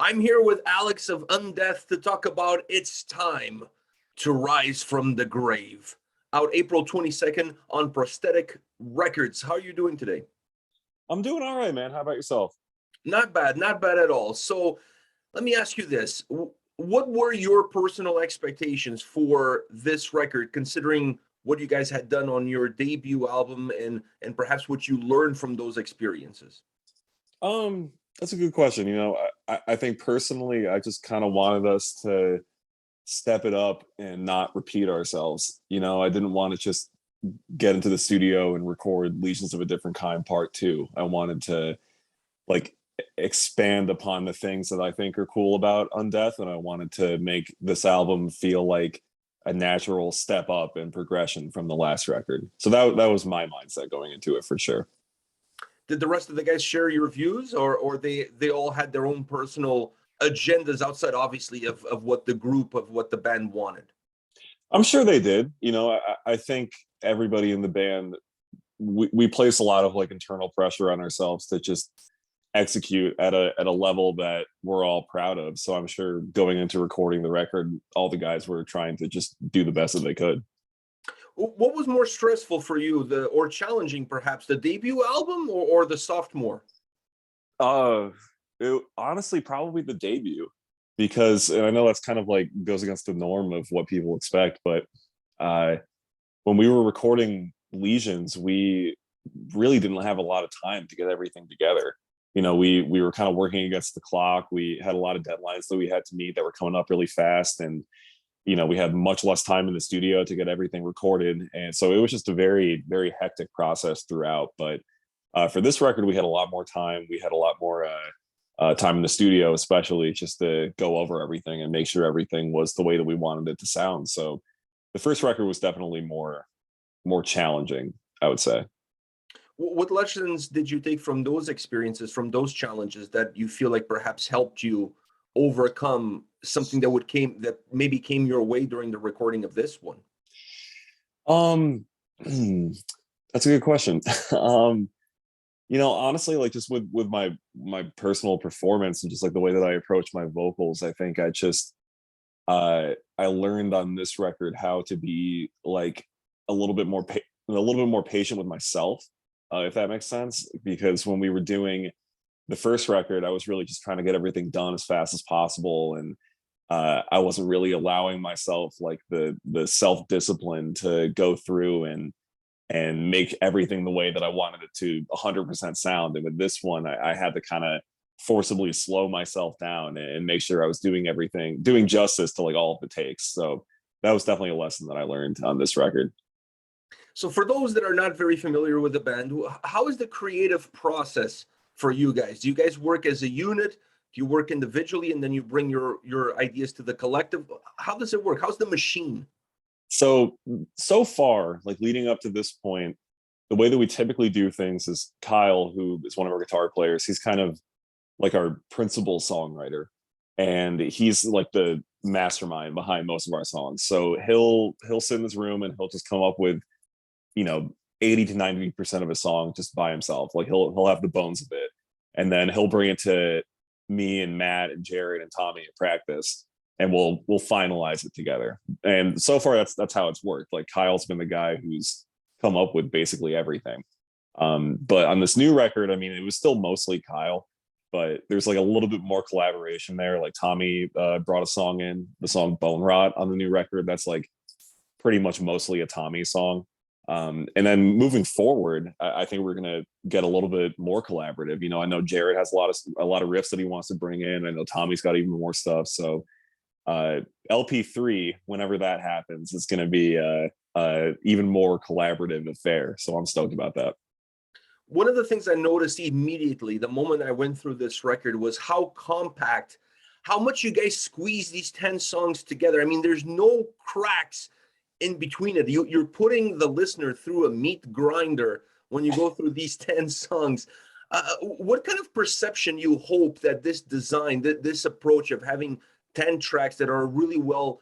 I'm here with Alex of Undeath to talk about It's Time to Rise from the Grave. Out April 22nd on Prosthetic Records. How are you doing today? I'm doing all right, man. How about yourself? Not bad, not bad at all. So let me ask you this. What were your personal expectations for this record, considering what you guys had done on your debut album and perhaps what you learned from those experiences? That's a good question. I think personally, I just kind of wanted us to step it up and not repeat ourselves. I didn't want to just get into the studio and record Legions of a Different Kind Part 2. I wanted to like expand upon the things that I think are cool about Undeath, and I wanted to make this album feel like a natural step up and progression from the last record. So that was my mindset going into it for sure. Did the rest of the guys share your views, or they all had their own personal agendas outside, obviously, of what the band wanted? I'm sure they did. I think everybody in the band, we place a lot of like internal pressure on ourselves to just execute at a level that we're all proud of. So I'm sure going into recording the record, all the guys were trying to just do the best that they could. What was more stressful for you, or challenging perhaps, the debut album or the sophomore? Honestly, probably the debut, because, and I know that's kind of like goes against the norm of what people expect, but when we were recording Legions, we really didn't have a lot of time to get everything together. We were kind of working against the clock. We had a lot of deadlines that we had to meet that were coming up really fast, and we had much less time in the studio to get everything recorded. And so it was just a very, very hectic process throughout. But for this record, we had a lot more time. We had a lot more time in the studio, especially just to go over everything and make sure everything was the way that we wanted it to sound. So the first record was definitely more challenging, I would say. What lessons did you take from those experiences, from those challenges, that you feel like perhaps helped you overcome something that maybe came your way during the recording of this one? That's a good question. Honestly, like just with my personal performance and just like the way that I approach my vocals, I think I learned on this record how to be like a little bit more patient with myself, if that makes sense. Because when we were doing the first record, I was really just trying to get everything done as fast as possible, and I wasn't really allowing myself like the self-discipline to go through and make everything the way that I wanted it to 100% sound. And with this one, I had to kind of forcibly slow myself down and make sure I was doing justice to like all of the takes. So that was definitely a lesson that I learned on this record. So for those that are not very familiar with the band, how is the creative process for you guys? Do you guys work as a unit? Do you work individually and then you bring your ideas to the collective? How does it work? How's the machine? So far, like leading up to this point, the way that we typically do things is Kyle, who is one of our guitar players, he's kind of like our principal songwriter, and he's like the mastermind behind most of our songs. So he'll sit in this room and he'll just come up with 80 to 90% of a song just by himself. Like he'll have the bones of it, and then he'll bring it to me and Matt and Jared and Tommy at practice, and we'll finalize it together. And so far that's how it's worked. Like Kyle's been the guy who's come up with basically everything. But on this new record, I mean, it was still mostly Kyle, but there's like a little bit more collaboration there. Like Tommy brought a song in, the song Bone Rot on the new record. That's like pretty much mostly a Tommy song. And then moving forward, I think we're gonna get a little bit more collaborative. I know Jared has a lot of riffs that he wants to bring in. I know Tommy's got even more stuff. So LP3, whenever that happens, it's gonna be a even more collaborative affair. So I'm stoked about that. One of the things I noticed immediately the moment I went through this record was how compact, how much you guys squeeze these 10 songs together. I mean, there's no cracks in between it. You're putting the listener through a meat grinder when you go through these 10 songs. What kind of perception you hope that this design, this approach of having 10 tracks that are really well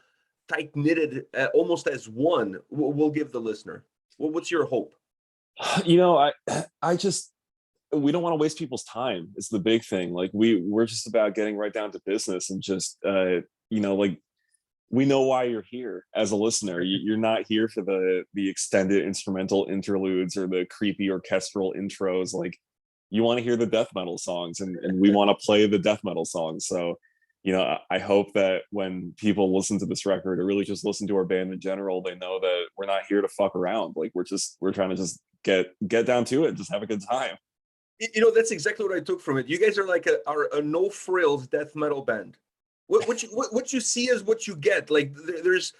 tight knitted, almost as one, will give the listener? What's your hope? I we don't want to waste people's time. It's the big thing. Like we're just about getting right down to business and just like we know why you're here as a listener. You're not here for the extended instrumental interludes or the creepy orchestral intros. Like you want to hear the death metal songs, and we want to play the death metal songs. So I hope that when people listen to this record or really just listen to our band in general, they know that we're not here to fuck around. Like we're trying to just get down to it, just have a good time. That's exactly what I took from it. You guys are like a no frills death metal band. What you see is what you get. Like there's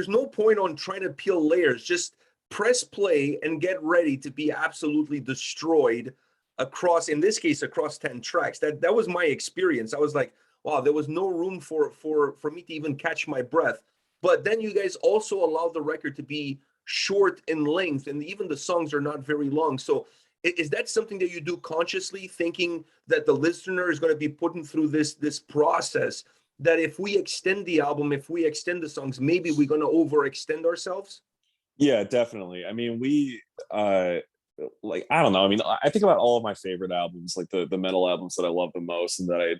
no point on trying to peel layers. Just press play and get ready to be absolutely destroyed across, in this case, across 10 tracks. That was my experience. I was like, wow, there was no room for me to even catch my breath. But then you guys also allowed the record to be short in length, and even the songs are not very long. So is that something that you do consciously, thinking that the listener is going to be putting through this process, that if we extend the album, if we extend the songs, maybe we're going to overextend ourselves? Yeah, definitely. I mean, we like, I don't know. I mean, I think about all of my favorite albums, like the metal albums that I love the most and that I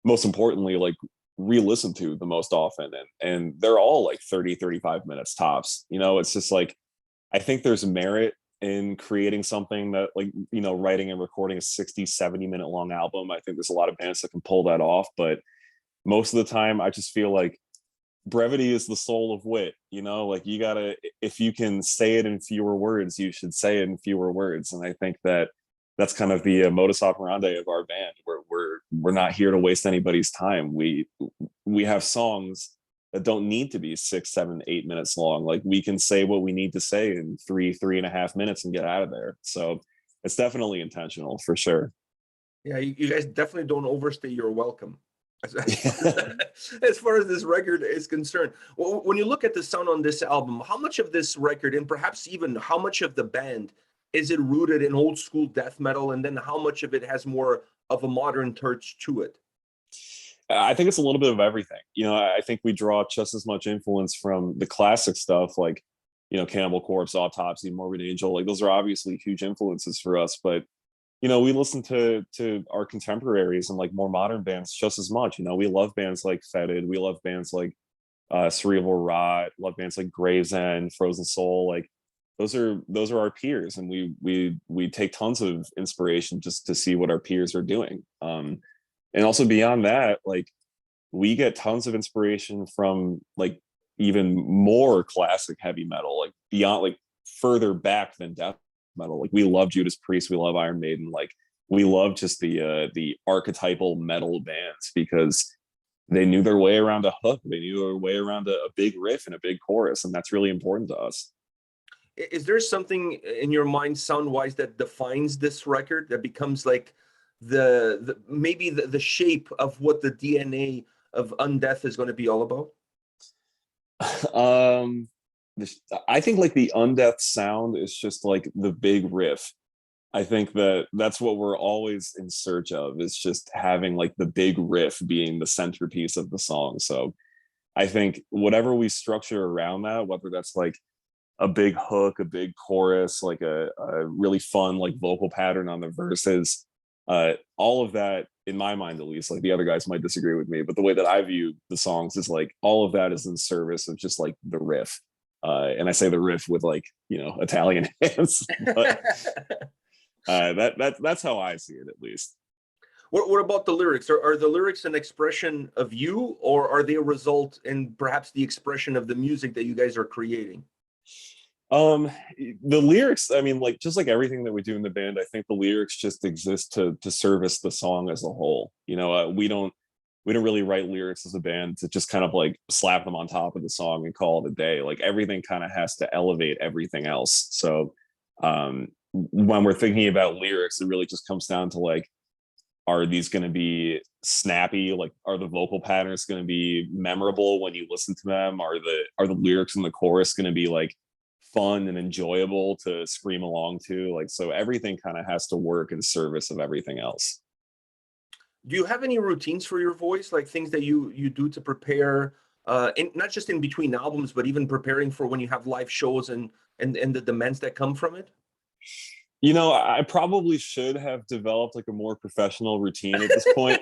most importantly like re-listen to the most often, and they're all like 30-35 minutes tops. It's just like I think there's merit in creating something that, like, writing and recording a 60-70 minute long album. I think there's a lot of bands that can pull that off, but most of the time I just feel like brevity is the soul of wit. Like you gotta, if you can say it in fewer words, you should say it in fewer words. And I think that that's kind of the modus operandi of our band. We're not here to waste anybody's time. We have songs that don't need to be 6, 7, 8 minutes long. Like we can say what we need to say in 3.5 minutes and get out of there. So it's definitely intentional for sure. Yeah, you guys definitely don't overstay your welcome. As far as this record is concerned, when you look at the sound on this album, how much of this record, and perhaps even how much of the band, is it rooted in old school death metal, and then how much of it has more of a modern touch to it? I think it's a little bit of everything. I think we draw just as much influence from the classic stuff, like Cannibal Corpse, Autopsy, Morbid Angel. Like those are obviously huge influences for us, but we listen to our contemporaries and like more modern bands just as much. We love bands like Fetid, we love bands like Cerebral Rot, love bands like Gravesend, Frozen Soul. Like those are our peers, and we take tons of inspiration just to see what our peers are doing. And also beyond that, like we get tons of inspiration from like even more classic heavy metal, like beyond, like further back than death metal. Like we love Judas Priest, we love Iron Maiden, like we love just the archetypal metal bands because they knew their way around a hook, they knew their way around a big riff and a big chorus, and that's really important to us. Is there something in your mind sound wise that defines this record, that becomes like maybe the shape of what the DNA of Undeath is going to be all about? I think like the Undeath sound is just like the big riff. I think that's what we're always in search of, is just having like the big riff being the centerpiece of the song. So I think whatever we structure around that, whether that's like a big hook, a big chorus, like a really fun like vocal pattern on the verses, all of that, in my mind at least, like the other guys might disagree with me, but the way that I view the songs is like all of that is in service of just like the riff. And I say the riff with like Italian hands, but that's how I see it, at least. What about the lyrics? Are the lyrics an expression of you, or are they a result and perhaps the expression of the music that you guys are creating? The lyrics, I mean, like just like everything that we do in the band, I think the lyrics just exist to service the song as a whole. We don't really write lyrics as a band to just kind of like slap them on top of the song and call it a day. Like everything kind of has to elevate everything else. So when we're thinking about lyrics, it really just comes down to like, are these going to be snappy? Like, are the vocal patterns going to be memorable when you listen to them? Are the lyrics in the chorus going to be like fun and enjoyable to scream along to? Like, so everything kind of has to work in service of everything else. Do you have any routines for your voice, like things that you do to prepare, and not just in between albums, but even preparing for when you have live shows and the demands that come from it? You know, I probably should have developed like a more professional routine at this point,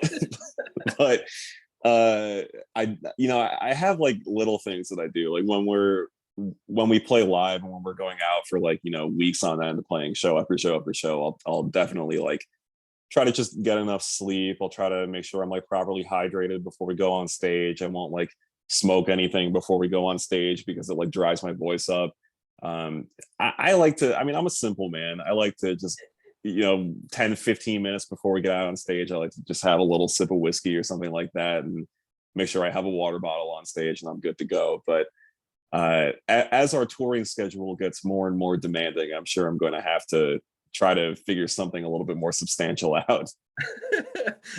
but I have like little things that I do, like when we play live and when we're going out for like weeks on end playing show after show after show. I'll definitely like try to just get enough sleep. I'll try to make sure I'm like properly hydrated before we go on stage. I won't like smoke anything before we go on stage because it like dries my voice up. I like to, I mean, I'm a simple man. I like to just, 10, 15 minutes before we get out on stage, I like to just have a little sip of whiskey or something like that and make sure I have a water bottle on stage and I'm good to go. But as our touring schedule gets more and more demanding, I'm sure I'm going to have to try to figure something a little bit more substantial out.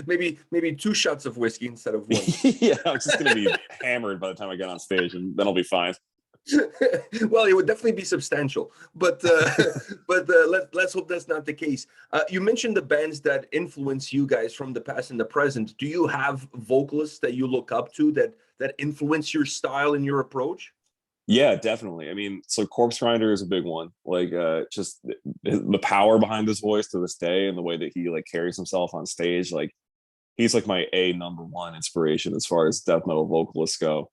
maybe 2 shots of whiskey instead of one. Yeah, I'm just going to be hammered by the time I get on stage, and then I'll be fine. Well, it would definitely be substantial, but let's hope that's not the case. You mentioned the bands that influence you guys from the past and the present. Do you have vocalists that you look up to that influence your style and your approach? Yeah, definitely. I mean, so Corpse Grinder is a big one. Like, just the power behind his voice to this day, and the way that he like carries himself on stage. Like, he's like my number one inspiration as far as death metal vocalists go.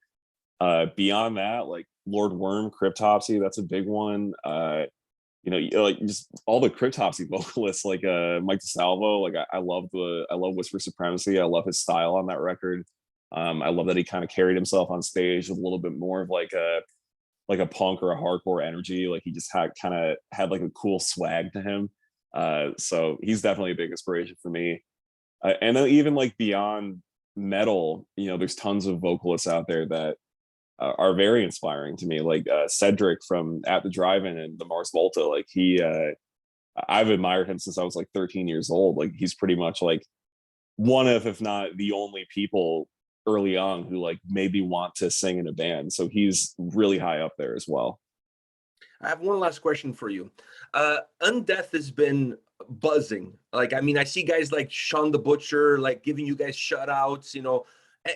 Beyond that, like Lord Worm, Cryptopsy, that's a big one. Like just all the Cryptopsy vocalists, like Mike DeSalvo. Like, I love Whisper Supremacy. I love his style on that record. I love that he kind of carried himself on stage with a little bit more of like a punk or a hardcore energy. Like, he just had like a cool swag to him. So he's definitely a big inspiration for me. And then even like beyond metal, there's tons of vocalists out there that are very inspiring to me. Like Cedric from At the Drive-In and the Mars Volta. Like, I've admired him since I was like 13 years old. Like, he's pretty much like one of, if not the only people early on who like maybe want to sing in a band. So he's really high up there as well. I have one last question for you. Undeath has been buzzing. Like, I mean, I see guys like Sean the Butcher, like giving you guys shout outs,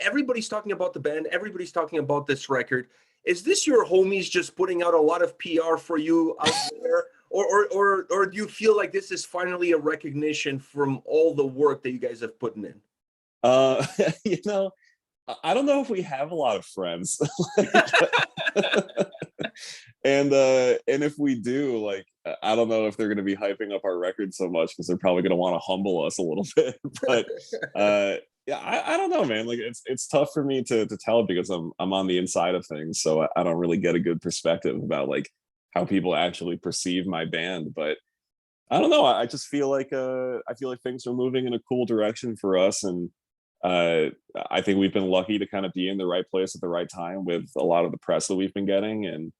everybody's talking about the band. Everybody's talking about this record. Is this your homies just putting out a lot of PR for you out there? Or do you feel like this is finally a recognition from all the work that you guys have put in? Uh, you know, I don't know if we have a lot of friends. And if we do, like, I don't know if they're going to be hyping up our record so much because they're probably going to want to humble us a little bit. But yeah, I don't know, man. Like, it's tough for me to tell because I'm on the inside of things, so I don't really get a good perspective about like how people actually perceive my band. But I don't know. I just feel like things are moving in a cool direction for us, and uh, I think we've been lucky to kind of be in the right place at the right time with a lot of the press that we've been getting. And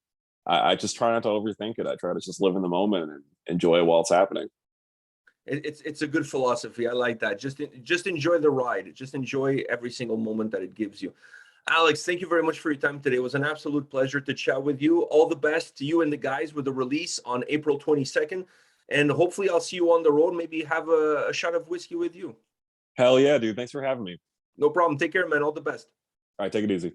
I just try not to overthink it. I try to just live in the moment and enjoy it while it's happening. It's a good philosophy. I like that. Just enjoy the ride. Just enjoy every single moment that it gives you. Alex, thank you very much for your time today. It was an absolute pleasure to chat with you. All the best to you and the guys with the release on April 22nd. And hopefully I'll see you on the road. Maybe have a shot of whiskey with you. Hell yeah, dude. Thanks for having me. No problem. Take care, man. All the best. All right, take it easy.